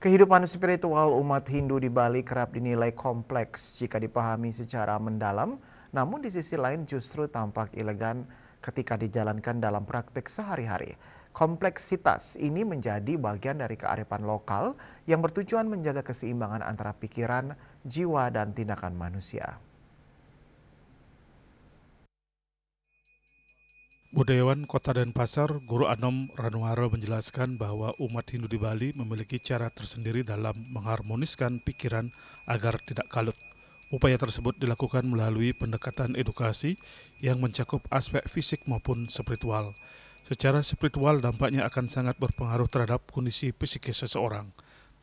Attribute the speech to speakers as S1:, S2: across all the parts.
S1: Kehidupan spiritual umat Hindu di Bali kerap dinilai kompleks jika dipahami secara mendalam, namun di sisi lain justru tampak elegan ketika dijalankan dalam praktik sehari-hari. Kompleksitas ini menjadi bagian dari kearifan lokal yang bertujuan menjaga keseimbangan antara pikiran, jiwa, dan tindakan manusia.
S2: Budayawan Kota Denpasar, Guru Anom Ranuara menjelaskan bahwa umat Hindu di Bali memiliki cara tersendiri dalam mengharmoniskan pikiran agar tidak kalut. Upaya tersebut dilakukan melalui pendekatan edukasi yang mencakup aspek fisik maupun spiritual. Secara spiritual dampaknya akan sangat berpengaruh terhadap kondisi psikis seseorang.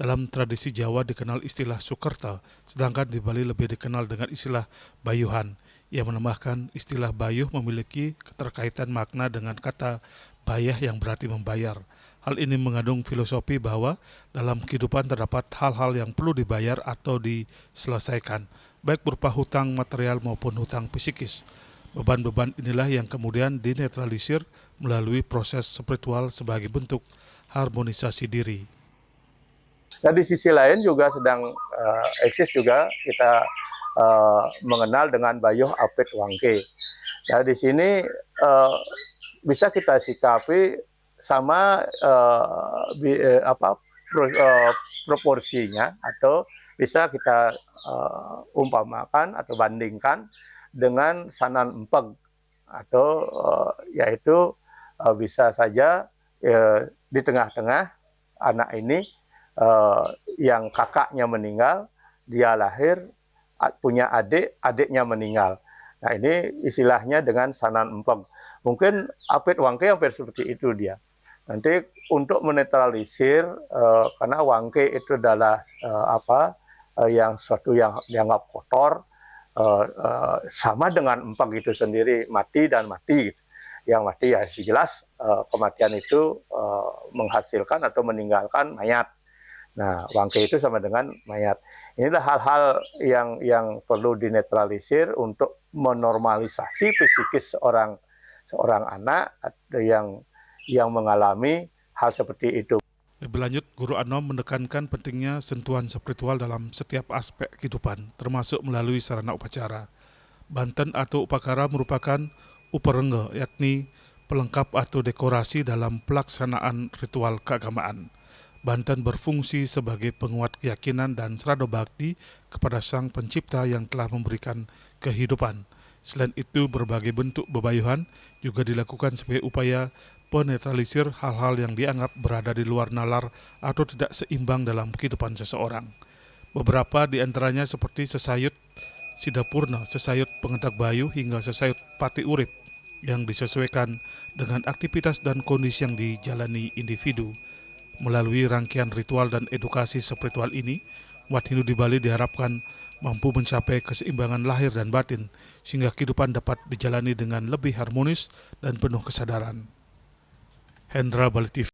S2: Dalam tradisi Jawa dikenal istilah Sukerta, sedangkan di Bali lebih dikenal dengan istilah Bayuhan. Ia menambahkan istilah bayuh memiliki keterkaitan makna dengan kata bayah yang berarti membayar. Hal ini mengandung filosofi bahwa dalam kehidupan terdapat hal-hal yang perlu dibayar atau diselesaikan, baik berupa hutang material maupun hutang psikis. Beban-beban inilah yang kemudian dinetralisir melalui proses spiritual sebagai bentuk harmonisasi diri.
S3: Nah, di sisi lain juga sedang eksis juga kita mengenal dengan Bayuh Apit Wangke. Nah, di sini bisa kita sikapi sama proporsinya, atau bisa kita umpamakan atau bandingkan dengan Sanan Empeg, atau yaitu bisa saja di tengah-tengah anak ini yang kakaknya meninggal, dia lahir punya adik, adiknya meninggal. Nah, ini istilahnya dengan Sanan Empeg. Mungkin Apit Wangke hampir seperti itu dia. Nanti untuk menetralisir, karena Wangke itu adalah yang suatu yang dianggap kotor, sama dengan Empeg itu sendiri, mati dan mati. Yang mati ya jelas kematian itu menghasilkan atau meninggalkan mayat. Nah, Wangke itu sama dengan mayat. Inilah hal-hal yang perlu dinetralisir untuk menormalisasi psikis seorang anak yang mengalami hal seperti itu.
S2: Lebih lanjut, Guru Anom menekankan pentingnya sentuhan spiritual dalam setiap aspek kehidupan, termasuk melalui sarana upacara. Banten atau upakara merupakan uperengga, yakni pelengkap atau dekorasi dalam pelaksanaan ritual keagamaan. Banten berfungsi sebagai penguat keyakinan dan serada bakti kepada Sang Pencipta yang telah memberikan kehidupan. Selain itu, berbagai bentuk bebayuhan juga dilakukan sebagai upaya penetralisir hal-hal yang dianggap berada di luar nalar atau tidak seimbang dalam kehidupan seseorang. Beberapa di antaranya seperti sesayut Sidapurna, sesayut pengentak bayu, hingga sesayut pati urip yang disesuaikan dengan aktivitas dan kondisi yang dijalani individu. Melalui rangkaian ritual dan edukasi spiritual ini, umat Hindu di Bali diharapkan mampu mencapai keseimbangan lahir dan batin, sehingga kehidupan dapat dijalani dengan lebih harmonis dan penuh kesadaran. Hendra, Bali TV.